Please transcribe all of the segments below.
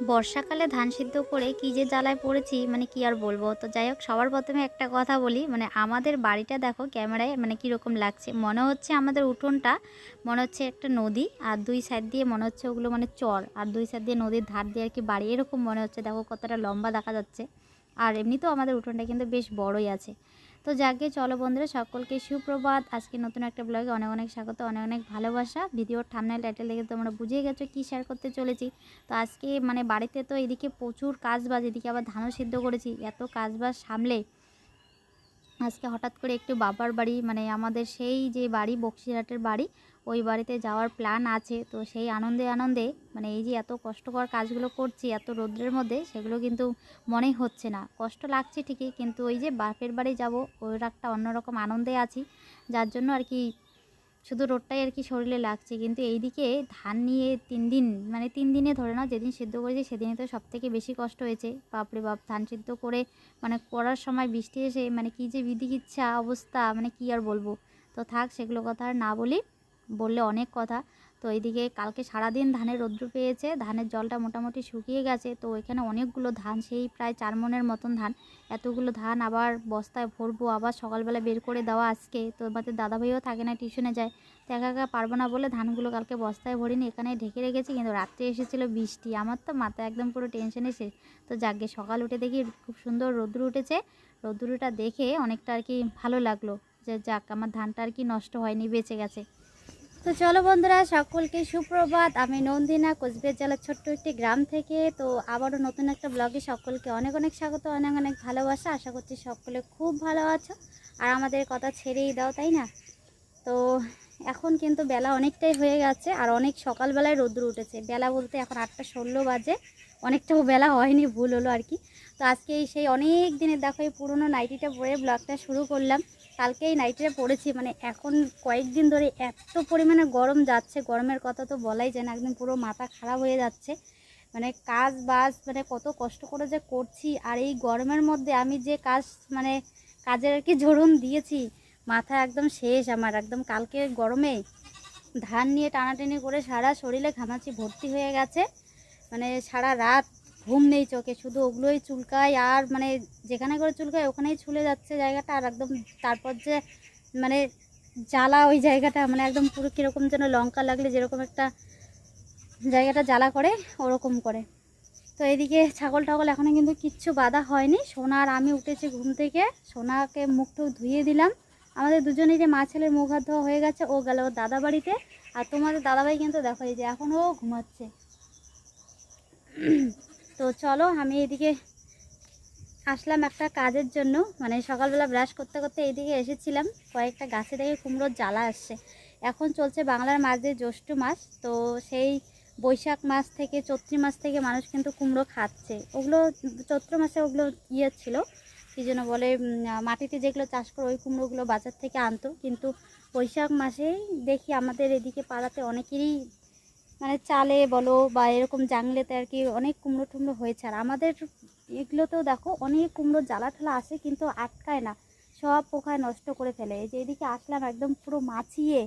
বর্ষাকালে ধান সিদ্ধ করে কি যে জ্বালায় পড়েছি মানে কি আর বলবো। তো যাই হোক, সবার প্রথমে একটা কথা বলি, মানে আমাদের বাড়িটা দেখো ক্যামেরায় মানে কীরকম লাগছে। মনে হচ্ছে আমাদের উঠোনটা মনে হচ্ছে একটা নদী, আর দুই সাইড দিয়ে মনে হচ্ছে ওগুলো মানে চর, আর দুই সাইড দিয়ে নদীর ধার দিয়ে আর কি বাড়ি, এরকম মনে হচ্ছে। দেখো কতটা লম্বা দেখা যাচ্ছে। আর এমনিতেও আমাদের উঠোনটা কিন্তু বেশ বড়ই আছে। তো যাকে চলো বন্ধুরা, সকলকে সুপ্রভাত। আজকে নতুন একটা ব্লগে অনেক অনেক স্বাগত, অনেক অনেক ভালোবাসা। ভিডিওর থাম্বনেল টাইটেল দেখে তোমরা বুঝিয়ে গেছো কী শেয়ার করতে চলেছি। তো আজকে মানে বাড়িতে তো এদিকে প্রচুর কাজবাজ, এদিকে আবার ধানও সিদ্ধ করেছি, এত কাজবাজ সামলে আজকে হঠাৎ করে একটু বাবার বাড়ি, মানে আমাদের সেই যে বাড়ি বক্সিরহাটের বাড়ি, ওই বাড়িতে যাওয়ার প্ল্যান আছে। তো সেই আনন্দে আনন্দে মানে এই যে এত কষ্টকর কাজগুলো করছি এত রোদ্রের মধ্যে, সেগুলো কিন্তু মনেই হচ্ছে না। কষ্ট লাগছে ঠিকই, কিন্তু ওই যে বাপের বাড়ি যাব ওর একটা অন্যরকম আনন্দে আছি, যার জন্য আর কি শুধু রোদটাই আর কি শরীরে লাগছে। কিন্তু এইদিকে ধান নিয়ে 3 দিন, মানে 3 দিনে ধরে না, যেদিন সিদ্ধ করেছি সেদিনে তো সবথেকে বেশি কষ্ট হয়েছে। বাপরে বাপ, ধান সিদ্ধ করে মানে করার সময় বৃষ্টি এসে মানে কী যে বিধিকিচ্ছা অবস্থা, মানে কি আর বলবো। তো থাক, সেগুলো কথা আর না বলি, বললে অনেক কথা। তো এইদিকে কালকে সারাদিন ধানের রৌদ্র পেয়েছে, ধানের জলটা মোটামুটি শুকিয়ে গেছে। তো এখানে অনেকগুলো ধান, সেই প্রায় 4 মণের মতন ধান। এতগুলো ধান আবার বস্তায় ভরবো, আবার সকালবেলা বের করে দেওয়া আজকে। তো আমাদের দাদাভাইও থাকে না, টিউশনে যায়। তো একা একা পারবো না বলে ধানগুলো কালকে বস্তায় ভরিনি, এখানে ঢেকে রেখেছি। কিন্তু রাত্রে এসেছিলো বৃষ্টি, আমার তো মাথা একদম পুরো টেনশনে শেষ। তো যাকে সকাল উঠে দেখি খুব সুন্দর রৌদ্র উঠেছে। রৌদ্রটা দেখে অনেকটা আর কি ভালো লাগলো, যে যাক আমার ধানটা আর কি নষ্ট হয়নি, বেঁচে গেছে। তো চলো বন্ধুরা, সকলকে সুপ্রভাত। আমি নন্দিনা, কোচবিহার জেলার ছোট্ট একটি গ্রাম থেকে। তো আবারও নতুন একটা ব্লগে সকলকে অনেক অনেক স্বাগত, অনেক অনেক ভালোবাসা। আশা করছি সকলে খুব ভালো আছো, আর আমাদের কথা ছেড়েই দাও, তাই না? তো এখন কিন্তু বেলা অনেকটাই হয়ে গেছে, আর অনেক সকালবেলায় রৌদ্র উঠেছে। বেলা বলতে এখন 8টা 16 বাজে, অনেকটাও বেলা হয়নি, ভুল হলো আর কি। তো আজকে সেই অনেক দিনের দেখো এই পুরনো নাইটিটা পরে ব্লগটা শুরু করলাম। কালকে এই নাইটিটা পরেছি, মানে এখন কয়েকদিন ধরে এত পরিমাণে গরম যাচ্ছে, গরমের কথা তো বলাই যায় না, একদম পুরো মাথা খারাপ হয়ে যাচ্ছে। মানে কাজ বাজ মানে কত কষ্ট করে যে করছি, আর এই গরমের মধ্যে আমি যে কাজ মানে কাজের আর কি ধরুন দিয়েছি, মাথা একদম শেষ আমার। একদম কালকে গরমে ধান নিয়ে টানাটানি করে সারা শরীরে ঘামাচি ভর্তি হয়ে গেছে। মানে সারা রাত ঘুম নেই চোখে, শুধু ওগুলোই চুলকায়, আর মানে যেখানে করে চুলকায় ওখানেই ছুলে যাচ্ছে জায়গাটা। আর একদম তারপর যে মানে জ্বালা ওই জায়গাটা, মানে একদম পুরো কীরকম যেন লঙ্কা লাগলে যেরকম একটা জায়গাটা জ্বালা করে, ওরকম করে। তো এদিকে ছাগল টাগল এখনও কিন্তু কিচ্ছু বাঁধা হয়নি। সোনা আর আমি উঠেছি ঘুম থেকে, সোনাকে মুখ টুক ধুয়ে দিলাম। আমাদের দুজনেরই মা ছেলের মুখ হাত ধোয়া হয়ে গেছে, ও গেল ওর দাদা বাড়িতে। আর তোমাদের দাদাভাই কিন্তু দেখো এই যে এখনও ঘুমাচ্ছে। তো চলো, আমি এদিকে আসলাম একটা কাজের জন্য, মানে সকালবেলা ব্রাশ করতে করতে এইদিকে এসেছিলাম। কয়েকটা গাছে দেখে কুমড়োর জ্বালা আসছে। এখন চলছে বাংলার মাস দিয়ে জ্যৈষ্ঠ মাস, তো সেই বৈশাখ মাস থেকে চৈত্র মাস থেকে মানুষ কিন্তু কুমড়ো খাচ্ছে। ওগুলো চৈত্র মাসে ওগুলো ইয়ে ছিল, কী যেন বলে, মাটিতে যেগুলো চাষ করে ওই কুমড়োগুলো বাজার থেকে আনতো। কিন্তু বৈশাখ মাসেই দেখি আমাদের এদিকে পাড়াতে অনেকেরই মানে চালে বলো বা এরকম জাংলেতে আর কি অনেক কুমড়ো টুমড়ো হয়েছে। আর আমাদের এগুলোতেও দেখো অনেক কুমড়ো জ্বালা ঠালা আসে, কিন্তু আটকায় না, সব পোকায় নষ্ট করে ফেলে। এই যে এদিকে আসলাম, একদম পুরো মাছিয়ে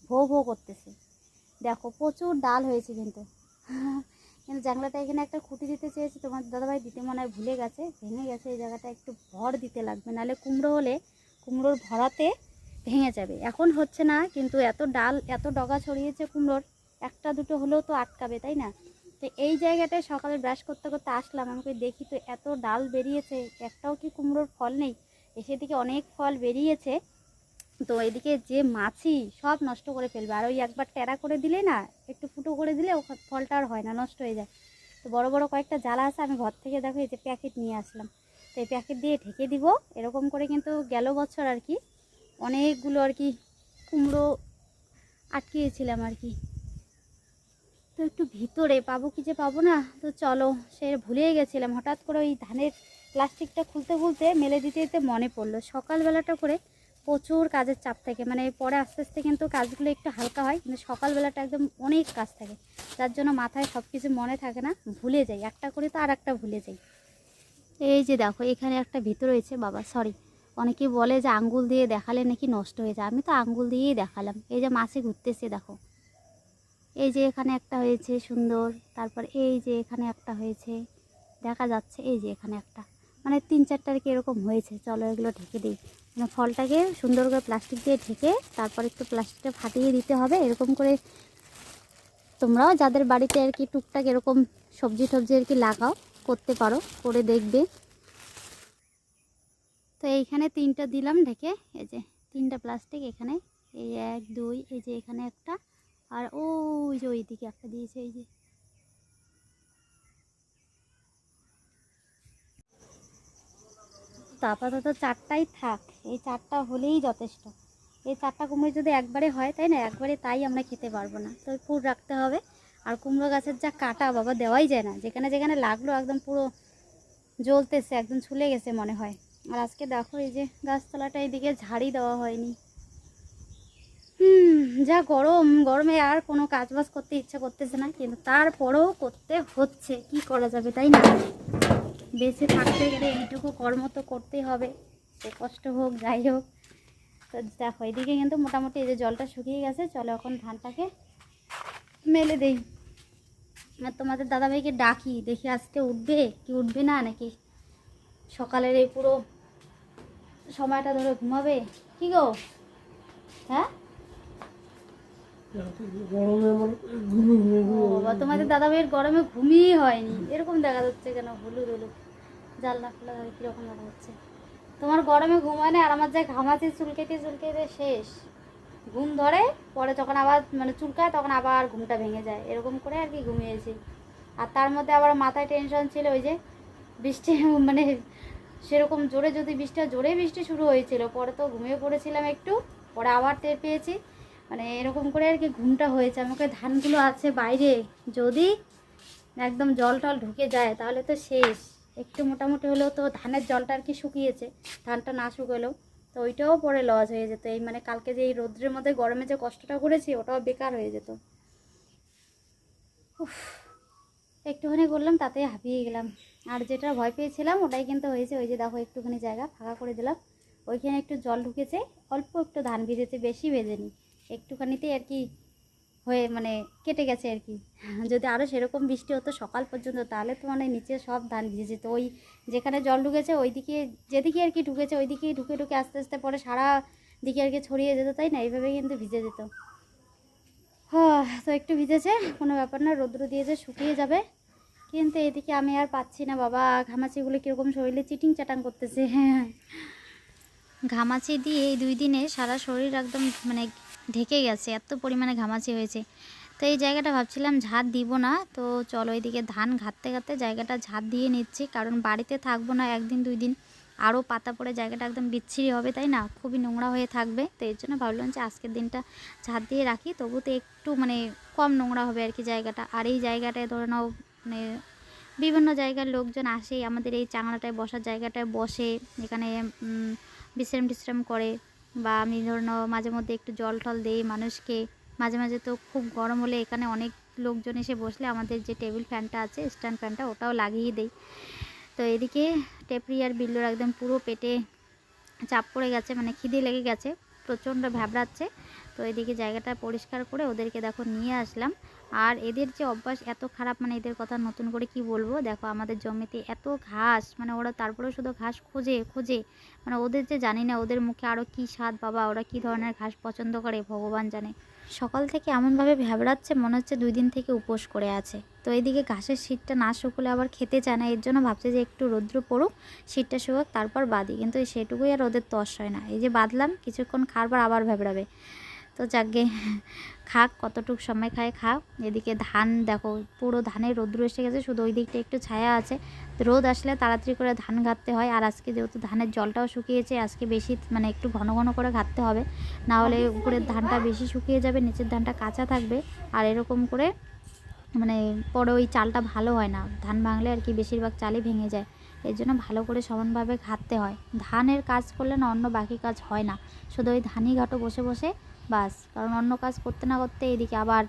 ভো ভো করতেছে। দেখো প্রচুর ডাল হয়েছে কিন্তু। কিন্তু জাংলাটা এখানে একটা খুঁটি দিতে চেয়েছে, তোমার দাদাভাই দিতে মনে হয় ভুলে গেছে, ভেঙে গেছে। এই জায়গাটা একটু ভর দিতে লাগবে, নাহলে কুমড়ো হলে কুমড়োর ভরাতে ভেঙে যাবে। এখন হচ্ছে না, কিন্তু এত ডাল এত ডগা ছড়িয়েছে কুমড়োর, একটা দুটো হলেও তো আটকাবে, তাই না? তো এই জায়গাটায় সকালে ব্রাশ করতে করতে আসলাম, আমাকে দেখি তো এত ডাল বেরিয়েছে, একটাও কি কুমড়োর ফল নেই। এসে দিকে অনেক ফল বেরিয়েছে। তো এদিকে যে মাছি সব নষ্ট করে ফেলবে। আর ওই একবার টেরা করে দিলে না, একটু ফুটো করে দিলে ও ফলটা আর হয় না, নষ্ট হয়ে যায়। তো বড় বড় কয়েকটা জ্বালা আছে, আমি ঘর থেকে দেখো এই যে প্যাকেট নিয়ে আসলাম। তো এই প্যাকেট দিয়ে ঢেকে দিব। এরকম করে কিন্তু গেল বছর আর কি অনেকগুলো আর কি কুমড়ো আটকিয়েছিলাম আর কি। তো একটু ভিতরে পাবো কি যে পাবো না, তো চলো, সে ভুলেই গেছিলাম। হঠাৎ করে ওই ধানের প্লাস্টিকটা খুলতে খুলতে মেলে দিতে দিতে মনে পড়লো সকালবেলাটা করে প্রচুর কাজের চাপ থাকে। মানে পরে আস্তে আস্তে কিন্তু কাজগুলো একটু হালকা হয়, কিন্তু সকালবেলাটা একদম অনেক কাজ থাকে, যার জন্য মাথায় সব কিছু মনে থাকে না, ভুলে যাই। একটা করে তো আর একটা ভুলে যাই। এই যে দেখো এখানে একটা ভিতর রয়েছে, বাবা সরি, অনেকেই বলে যে আঙ্গুল দিয়ে দেখালে নাকি নষ্ট হয়ে যায়, আমি তো আঙ্গুল দিয়েই দেখালাম। এই যে মাছি ঘুরতেছে দেখো। এই যে এখানে একটা হয়েছে সুন্দর, তারপর এই যে এখানে একটা হয়েছে, দেখা যাচ্ছে এই যে এখানে একটা, মানে 3-4টা আর কি এরকম হয়েছে। চলো এগুলো ঢেকে দিই, মানে ফলটাকে সুন্দর করে প্লাস্টিক দিয়ে ঢেকে তারপর একটু প্লাস্টিকটা ফাটিয়ে দিতে হবে। এরকম করে তোমরাও যাদের বাড়িতে আর কি টুকটাক এরকম সবজি টবজি আর কি লাগাও, করতে পারো, করে দেখবে। তো এইখানে 3টা দিলাম ঢেকে, এই যে 3টা প্লাস্টিক এখানে, এই 1 2, এই যে এখানে একটা, আর ওই যে ওইদিকে একটা দিয়েছে। এই যে তো আপাতত 4টাই থাক, এই 4টা হলেই যথেষ্ট। এই 4টা কুমড়ো যদি একবারে হয়, তাই না, একবারে তাই আমরা খেতে পারবো না, তো ফুল রাখতে হবে। আর কুমড়ো গাছের যা কাটা বাবা, দেওয়াই যায় না, যেখানে যেখানে লাগলো একদম পুরো জ্বলতেছে, একদম ছুলে গেছে মনে হয়। আর আজকে দেখো এই যে গাছতলাটা এইদিকে ঝাড়ি দেওয়া হয়নি। যা গরম, গরমে আর কোনো কাজবাজ করতে ইচ্ছা করতেছে না, কিন্তু তারপরেও করতে হচ্ছে, কি করা যাবে, তাই না। বেঁচে থাকতে গেলে এইটুকু কর্ম তো করতেই হবে, সে কষ্ট হোক যাই হোক। তো দেখো এদিকে কিন্তু মোটামুটি এই যে জলটা শুকিয়ে গেছে, চলো এখন ধানটাকে মেলে দেই। আর তোমাদের দাদাভাইকে ডাকি, দেখি আজকে উঠবে কি উঠবে না, নাকি সকালের এই পুরো সময়টা ধরে ঘুমাবে। কি গো, হ্যাঁ বাবা, তোমাদের দাদাভাইয়ের গরমে ঘুমিয়ে হয়নি, এরকম দেখা যাচ্ছে কেন, হলুদ হলুদ জানলা খোলা ধরে কীরকম দেখা যাচ্ছে। তোমার গরমে ঘুম হয় না, আর আমার যা ঘামাচি চুলকাইতে চুলকাইতে শেষ, ঘুম ধরে পরে যখন আবার মানে চুলকায় তখন আবার ঘুমটা ভেঙে যায়, এরকম করে আর কি ঘুমিয়েছি। আর তার মধ্যে আবার মাথায় টেনশন ছিল ওই যে বৃষ্টি, মানে সেরকম জোরে যদি জোরে বৃষ্টি শুরু হয়েছিল, পরে তো ঘুমিয়ে পড়েছিলাম একটু, পরে আবার টের পেয়েছি, মানে এরকম করে আর কি ঘুমটা হয়েছে। আমাকে ধানগুলো আছে বাইরে, যদি একদম জল টল ঢুকে যায় তাহলে তো শেষ। একটু মোটামুটি হলেও তো ধানের জলটা আর কি শুকিয়েছে, ধানটা না শুকালেও তো ওইটাও পরে লস হয়ে যেত। এই মানে কালকে যে এই রোদ্রের মধ্যে গরমে যে কষ্টটা করেছি ওটাও বেকার হয়ে যেত। উফ, একটুখানি করলাম তাতেই হাঁপিয়ে গেলাম। আর যেটা ভয় পেয়েছিলাম ওটাই কিন্তু হয়েছে। ওই যে দেখো একটুখানি জায়গা ফাঁকা করে দিলাম, ওইখানে একটু জল ঢুকেছে, অল্প একটু ধান ভিজেছে, বেশি ভেজেনি, একটুখানিতেই আর কি হয়ে মানে কেটে গেছে আর কি। যদি আরও সেরকম বৃষ্টি হতো সকাল পর্যন্ত, তাহলে তো মানে নিচে সব ধান ভিজে যেত। ওই যেখানে জল ঢুকেছে ওই দিকে, যেদিকে আর কি ঢুকেছে ওই দিকেই ঢুকে ঢুকে আস্তে আস্তে পরে সারা দিকে আর কি ছড়িয়ে যেত, তাই না, এইভাবে কিন্তু ভিজে যেত। হ্যাঁ, তো একটু ভিজেছে, কোনো ব্যাপার না, রৌদ্র দিয়েছে শুকিয়ে যাবে। কিন্তু এদিকে আমি আর পাচ্ছি না বাবা, ঘামাচিগুলো কীরকম শরীরে চিটিং চাটাং করতেছে। হ্যাঁ, ঘামাচি দিয়ে এই 2 দিনে সারা শরীর একদম মানে ঢেকে গেছে, এত পরিমাণে ঘামাচি হয়েছে। তো এই জায়গাটা ভাবছিলাম ঝাড় দিব না, তো চলো এইদিকে ধান ঘাঁটতে ঘাঁটতে জায়গাটা ঝাড় দিয়ে নিচ্ছি, কারণ বাড়িতে থাকবো না 1 দিন 2 দিন, আরও পাতা পড়ে জায়গাটা একদম বিচ্ছিরি হবে, তাই না, খুবই নোংরা হয়ে থাকবে। তো এর জন্য ভাবলাম যে আজকের দিনটা ঝাড় দিয়ে রাখি, তবু তো একটু মানে কম নোংরা হবে আর কি জায়গাটা। আর এই জায়গাটায় ধরে নাও মানে বিভিন্ন জায়গার লোকজন আসে, আমাদের এই চাংড়াটায় বসার জায়গাটায় বসে, এখানে বিশ্রাম টিশ্রাম করে, বা আমি ধরে নাও মাঝে মধ্যে একটু জল টল দিই মানুষকে। মাঝে মাঝে তো খুব গরম হলে এখানে অনেক লোকজন এসে বসলে আমাদের যে টেবিল ফ্যানটা আছে, স্ট্যান্ড ফ্যানটা, ওটাও লাগিয়ে দেই। তো এদিকে টেপরি আর বিল্লুর একদম পুরো পেটে চাপ পড়ে গেছে, মানে খিদে লেগে গেছে, প্রচণ্ড ভ্যাবড়াচ্ছে। তো এদিকে জায়গাটা পরিষ্কার করে ওদেরকে দেখো নিয়ে আসলাম। আর এদের যে অভ্যাস এত খারাপ, মানে এদের কথা নতুন করে কি বলবো। দেখো আমাদের জমিতে এত ঘাস, মানে ওরা তারপরেও শুধু ঘাস খোঁজে খোঁজে, মানে ওদের যে জানি না ওদের মুখে আরও কী স্বাদ বাবা, ওরা কী ধরনের ঘাস পছন্দ করে ভগবান জানে। সকাল থেকে এমনভাবে ভ্যাবড়াচ্ছে মনে হচ্ছে 2 দিন থেকে উপোস করে আছে। তো এইদিকে ঘাসের শীতটা না শুকলে আবার খেতে চায় না, এর জন্য ভাবছে যে একটু রৌদ্র পড়ুক, শীতটা শুকাক, তারপর বাঁধি, কিন্তু সেটুকুই আর ওদের তস হয় না। এই যে বাঁধলাম, কিছুক্ষণ খাওয়ার পর আবার ভ্যাবড়াবে। তো যাকগে, খাক, কতটুক সময় খায় খাক। এদিকে ধান দেখো পুরো ধানে রৌদ্র এসে গেছে, শুধু ওই দিকটা একটু ছায়া আছে। রোদ আসলে তাড়াতাড়ি করে ধান ঘাটতে হয়। আর আজকে যেহেতু ধানের জলটাও শুকিয়েছে, আজকে বেশি মানে একটু ঘন ঘন করে ঘাটতে হবে, না হলে উপরের ধানটা বেশি শুকিয়ে যাবে, নিচের ধানটা কাঁচা থাকবে। আর এরকম করে মানে পরে ওই চালটা ভালো হয় না, ধান ভাঙলে আর কি বেশিরভাগ চালই ভেঙে যায়। এর জন্য ভালো করে সমানভাবে ঘাটতে হয়। ধানের কাজ করলে না অন্য বাকি কাজ হয় না, শুধু ওই ধানই ঘাটো বসে বসে বাস, কারণ অন্য কাজ করতে না করতে এদিকে আবার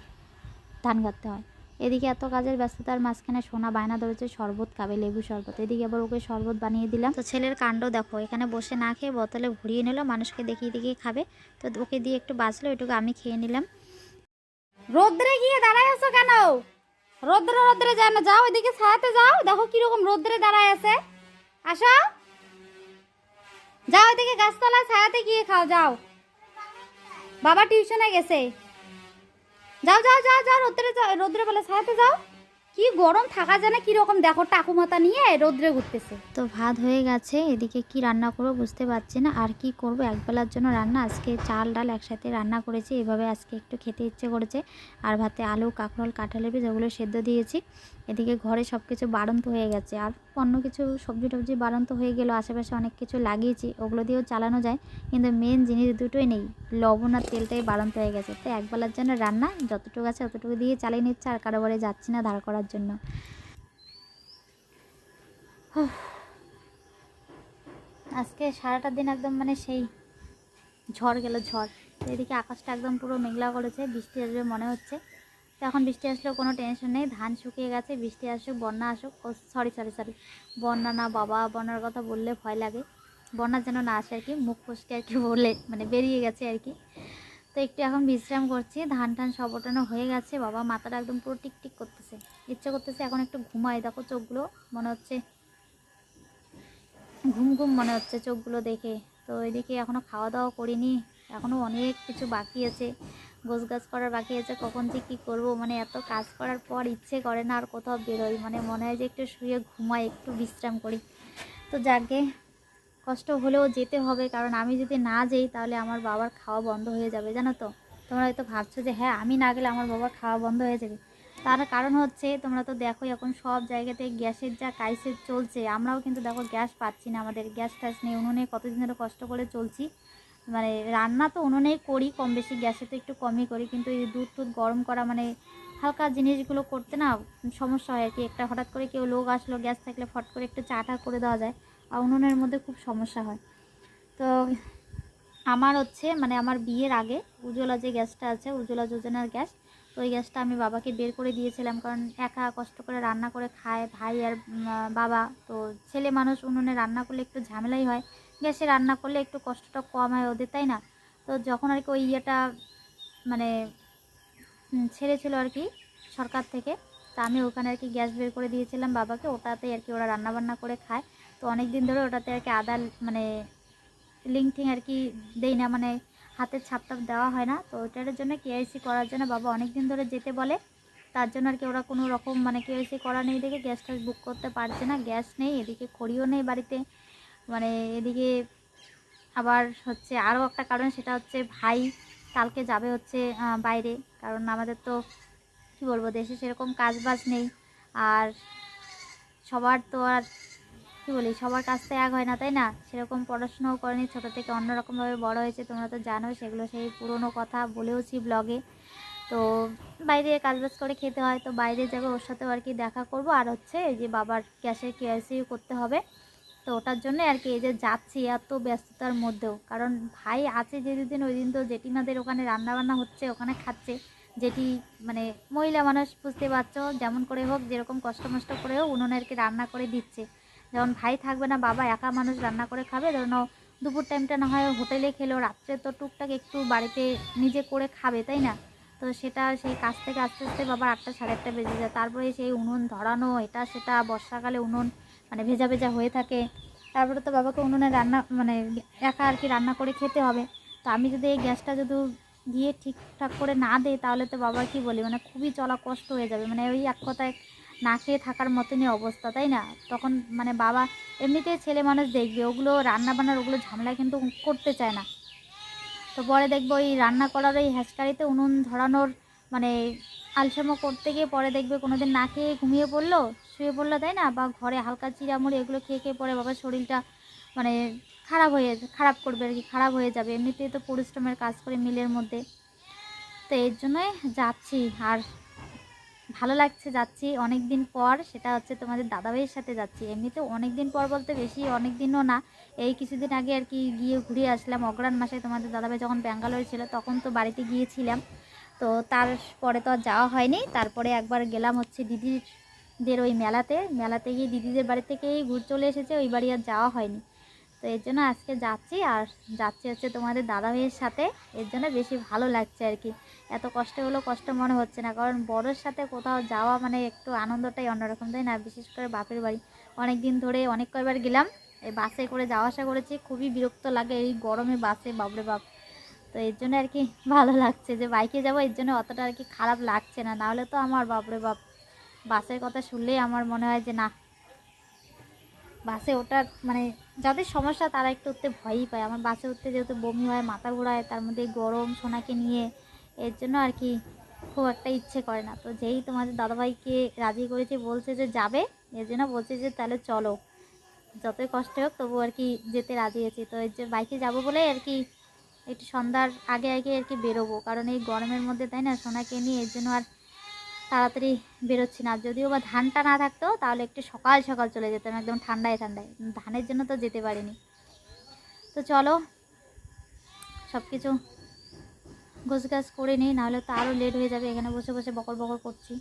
ধান ঘাটতে হয়। এদিকে এত কাজের ব্যস্ততার মাঝখানে সোনা বায়না ধরেছে শরবত খাবে, লেবু শরবত, এদিকে আবার ওকে শরবত বানিয়ে দিলাম। তো ছেলের কাণ্ড দেখো, এখানে বসে না খেয়ে বোতলে ভরিয়ে নিল, মানুষকে দেখিয়ে দেখিয়ে খাবে। তো ওকে দিয়ে একটু বাঁচলো, এটুকু আমি খেয়ে নিলাম। রোদ্রে গিয়ে দাঁড়ায় আছো কেন? রোদ্রে রোদ্রে যায় না, যাও এদিকে ছায়াতে যাও, দেখো কিরকম রোদ্রে দাঁড়ায় আছে। আসো, যাও এদিকে গাছতলায় ছায়াতে গিয়ে খাও, যাও। বাবা টিউশনে গেছে, যাও যাও যাও যাও, রোদ্রে যাও, রোদ্রে বলে ছায়াতে যাও। কি গরম, থাকা যায় না, কিরকম দেখো টাকু মাথা নিয়ে রোদ্রে ঘুরতেছে। তো ভাত হয়ে গেছে, এদিকে কি রান্না করবো বুঝতে পারছি না, আর কি করব, একবেলার জন্য রান্না। আজকে চাল ডাল একসাথে রান্না করেছি, এভাবে আজকে একটু খেতে ইচ্ছে করেছে। আর ভাতে আলু, কাঁকরোল, কাঁঠালের বীজ ওগুলো সেদ্ধ দিয়েছি। এদিকে ঘরে সব কিছু বাড়ন্ত হয়ে গেছে, আর অন্য কিছু সবজি টবজি বাড়ন্ত হয়ে গেল, আশেপাশে অনেক কিছু লাগিয়েছি, ওগুলো দিয়েও চালানো যায়, কিন্তু মেন জিনিস দুটোই নেই, লবণ আর তেলটাই বাড়ন্ত হয়ে গেছে। তো একবেলার জন্য রান্না যতটুকু আছে অতটুকু দিয়ে চালিয়ে নিচ্ছে, আর কারো বাড়ি যাচ্ছি না ধার করার জন্য। আজকে সারাটা দিন একদম মানে সেই ঝড় গেল ঝড়। তো এদিকে আকাশটা একদম পুরো মেঘলা করেছে, বৃষ্টি আসবে মনে হচ্ছে। তো এখন বৃষ্টি আসলেও কোনো টেনশন নেই, ধান শুকিয়ে গেছে, বৃষ্টি আসুক বন্যা আসুক। ও সরি সরি সরি, বন্যা না বাবা, বন্যার কথা বললে ভয় লাগে। বন্যা যেন না আসে আর কি, মুখ ফসকে আর কি বলে মানে বেরিয়ে গেছে আর কি। তো একটু এখন বিশ্রাম করছি, ধান টান সব ওঠানো হয়ে গেছে। বাবা মাথাটা একদম পুরো টিকটিক করতেছে, ইচ্ছে করতেছে এখন একটু ঘুমাই। দেখো চোখগুলো মনে হচ্ছে ঘুম ঘুম মনে হচ্ছে চোখগুলো দেখে। তো এদিকে এখনও খাওয়া দাওয়া করিনি, এখনও অনেক কিছু বাকি আছে, গোছগাছ করার বাকি আছে। কখন যে কী করবো, মানে এত কাজ করার পর ইচ্ছে করে না আর কোথাও বেরোই, মানে মনে হয় যে একটু শুয়ে ঘুমাই, একটু বিশ্রাম করি। তো যাকে কষ্ট হলেও যেতে হবে, কারণ আমি যদি না যাই তাহলে আমার বাবার খাওয়া বন্ধ হয়ে যাবে, জানো তো। তোমরা হয়তো ভাবছো যে হ্যাঁ আমি না গেলে আমার বাবার খাওয়া বন্ধ হয়ে যাবে, তার কারণ হচ্ছে তোমরা তো দেখো এখন সব জায়গাতে গ্যাসের যা ক্রাইসিস চলছে, আমরাও কিন্তু দেখো গ্যাস পাচ্ছি না, আমাদের গ্যাস ট্যাস নেই, উনুনে কতদিন ধরে কষ্ট করে চলছি। মানে রান্না তো উনুনেই করি কম বেশি, গ্যাসে তো একটু কমই করি, কিন্তু এই দুধ টুধ গরম করা মানে হালকা জিনিসগুলো করতে না সমস্যা হয় আর কি। একটা হঠাৎ করে কেউ লোক আসলো, গ্যাস থাকলে ফট করে একটু চাটা করে দেওয়া যায়, আর উনুনের মধ্যে খুব সমস্যা হয়। তো আমার হচ্ছে মানে আমার বিয়ের আগে উজ্জ্বলা যে গ্যাসটা আছে, উজ্জ্বলা যোজনার গ্যাস, তো ওই গ্যাসটা আমি বাবাকে বের করে দিয়েছিলাম, কারণ একা কষ্ট করে রান্না করে খায় ভাই আর বাবা। তো ছেলে মানুষ, উনুনে রান্না করলে একটু ঝামেলাই হয়, গ্যাসে রান্না করলে একটু কষ্টটা কম হয় ওদের, তাই না। তো যখন আর কি ওই ইয়েটা মানে ছেড়েছিল আর কি সরকার থেকে, তা আমি ওখানে আর কি গ্যাস বের করে দিয়েছিলাম বাবাকে, ওটাতে আর কি ওরা রান্নাবান্না করে খায়। তো অনেক দিন ধরে ওটাতে আর কি আদা মানে লিঙ্কটিং আর কি দেই না, মানে হাতের ছাপটাপ দেওয়া হয় না। তো ওটার জন্য কেআইসি করার জন্য বাবা অনেক দিন ধরে যেতে বলে, তার জন্য আর কি ওরা কোনো রকম মানে কেআইসি করা নেই দেখে গ্যাস ট্যাস বুক করতে পারছে না। গ্যাস নেই, এদিকে খড়িও নেই বাড়িতে, মানে এদিকে আবার হচ্ছে আরও একটা কারণ, সেটা হচ্ছে ভাই কালকে যাবে হচ্ছে বাইরে, কারণ আমাদের তো কী বলবো দেশে সেরকম কাজ বাজ নেই, আর সবার তো আর কী বলি সবার কাছ থেকে এক হয় না, তাই না। সেরকম পড়াশোনাও করেনি, ছোটো থেকে অন্যরকমভাবে বড় হয়েছে, তোমরা তো জানো সেগুলো, সেই পুরনো কথা বলেওছি ব্লগে। তো বাইরে কাজবাজ করে খেতে হয়, তো বাইরে যাবে, ওর সাথেও আর কি দেখা করব। আর হচ্ছে এই যে বাবার গ্যাসের কেআইসি করতে হবে, তো ওটার জন্য আর কি এই যে যাচ্ছি এত ব্যস্ততার মধ্যেও, কারণ ভাই আছে যে দুদিন, ওই দিন তো জেঠিমাদের ওখানে রান্নাবান্না হচ্ছে, ওখানে খাচ্ছে। যেটি মানে মহিলা মানুষ বুঝতে পারছো, যেমন করে হোক যেরকম কষ্ট মষ্ট করে হোক উনুনে আর কি রান্না করে দিচ্ছে। যেমন ভাই থাকবে না, বাবা একা মানুষ রান্না করে খাবে, ধরো দুপুর টাইমটা না হয় হোটেলে খেলো, রাত্রে তো টুকটাক একটু বাড়িতে নিজে করে খাবে, তাই না। তো সেটা সেই কাজ থেকে আস্তে আস্তে বাবা 8টা 8:30 বেজে যায়, তারপরে সেই উনুন ধরানো, এটা সেটা, বর্ষাকালে উনুন মানে ভেজা ভেজা হয়ে থাকে। তারপরে তো বাবাকে উনুনে রান্না মানে একা আর কি রান্না করে খেতে হবে। তো আমি যদি এই গ্যাসটা যদি গিয়ে ঠিকঠাক করে না দেই, তাহলে তো বাবা কি বলি মানে খুবই চলা কষ্ট হয়ে যাবে, মানে ওই এক কথায় না খেয়ে থাকার মতনই অবস্থা, তাই না। তখন মানে বাবা এমনিতেই ছেলে মানুষ দেখবে, ওগুলো রান্না বান্নার ওগুলো ঝামেলা কিন্তু করতে চায় না। তো পরে দেখবো ওই রান্না করার ওই হ্যাঁচকারিতে উনুন ধরানোর মানে আলসেমো করতে গিয়ে পরে দেখবে কোনো দিন না খেয়ে ঘুমিয়ে পড়লো, শুয়ে পড়লো, তাই না। বা ঘরে হালকা চিড়ামুড়ি এগুলো খেয়ে খেয়ে পরে বাবার শরীরটা মানে খারাপ করবে আর কি, খারাপ হয়ে যাবে। এমনিতেই তো পরিশ্রমের কাজ করে মিলের মধ্যে, তো এর জন্যই যাচ্ছি। আর ভালো লাগছে যাচ্ছি অনেক দিন পর, সেটা হচ্ছে তোমাদের দাদাভাইয়ের সাথে যাচ্ছি। এমনিতে অনেক দিন পর বলতে বেশি অনেক দিনও না, এই কিছুদিন আগে আর কি গিয়ে ঘুরে আসলাম। অগ্রহায়ণ মাসে তোমাদের দাদাভাই যখন ব্যাঙ্গালোরে ছিল তখন তো বাড়িতে গিয়েছিলাম, তো তারপরে তো আর যাওয়া হয়নি। তারপরে একবার গেলাম হচ্ছে দিদিদের ওই মেলাতে গিয়ে দিদিদের বাড়ি থেকেই ঘুরে চলে এসেছে, ওই বাড়ি আর যাওয়া হয়নি। তো এর জন্য আজকে যাচ্ছি, আর যাচ্ছি হচ্ছে তোমাদের দাদা ভাইয়ের সাথে। এর জন্য বেশি ভালো লাগছে আর কি। এত কষ্ট হলো কষ্ট মনে হচ্ছে না, কারণ বড়োর সাথে কোথাও যাওয়া মানে একটু আনন্দটাই অন্যরকম, তাই না? বিশেষ করে বাপের বাড়ি অনেক দিন ধরে অনেক কয়বার গেলাম, এই বাসে করে যাওয়া আসা করেছি, খুবই বিরক্ত লাগে এই গরমে বাসে, বাপরে বাপ। তো এর জন্য আর কি ভালো লাগছে যে বাইকে যাবো, এর জন্য অতটা আর কি খারাপ লাগছে না। নাহলে তো আমার বাপরে বাপ বাসের কথা শুনলেই আমার মনে হয় যে না, বাসে ওঠার মানে যাদের সমস্যা তারা একটু উঠতে ভয়ই পায়। আমার বাসে উঠতে যেহেতু বমি হয়, মাথা ঘোরায়, তার মধ্যে গরম সোনাকে নিয়ে, এর জন্য আর কি খুব একটা ইচ্ছে করে না। তো যেই তোমাদের দাদাভাইকে রাজি করেছে, বলছে যে যাবে, এর জন্য বলছে যে তাহলে চলো, যতই কষ্ট হোক তবু আর কি যেতে রাজি আছি। তো এর যে বাইকে যাব বলে আর কি একটু সন্ধ্যার আগে আগে আর কি বেরোবো, কারণ এই গরমের মধ্যে, তাই না, সোনাকে নিয়ে, এর জন্য আর তাড়াতাড়ি বেরোচ্ছি না। যদিও বা ধানটা না থাকতো তাহলে একটু সকাল সকাল চলে যেতাম, একদম ঠান্ডায় ঠান্ডায়। ধানের জন্য তো যেতে পারিনি। তো চলো সব কিছু গোছগাছ করে নিই, নাহলে তো আরও লেট হয়ে যাবে। এখানে বসে বসে বকর বকর করছি।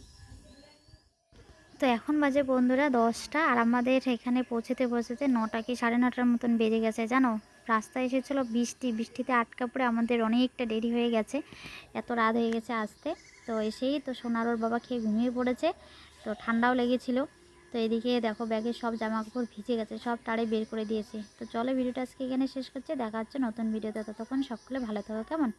তো এখন বাজে বন্ধুরা 10টা, আর আমাদের এখানে পৌঁছতে পৌঁছতে 9টা কি 9:30টার মতন বেজে গেছে জানো। রাস্তায় এসেছিলো বৃষ্টি, বৃষ্টিতে আটকা পড়ে আমাদের অনেকটা দেরি হয়ে গেছে, এত রাত হয়ে গেছে আসতে। তো এসেই তো সোনার ওর বাবা খেয়ে ঘুমিয়ে পড়েছে, তো ঠান্ডাও লেগেছিল। তো এদিকে দেখো ব্যাগের সব জামা কাপড় ভিজে গেছে, সব টাড়ে বের করে দিয়েছে। তো চলো ভিডিওটা আজকে এখানে শেষ করছে, দেখা হচ্ছে নতুন ভিডিওতে। ততক্ষণ সকলে ভালো থাকো, কেমন?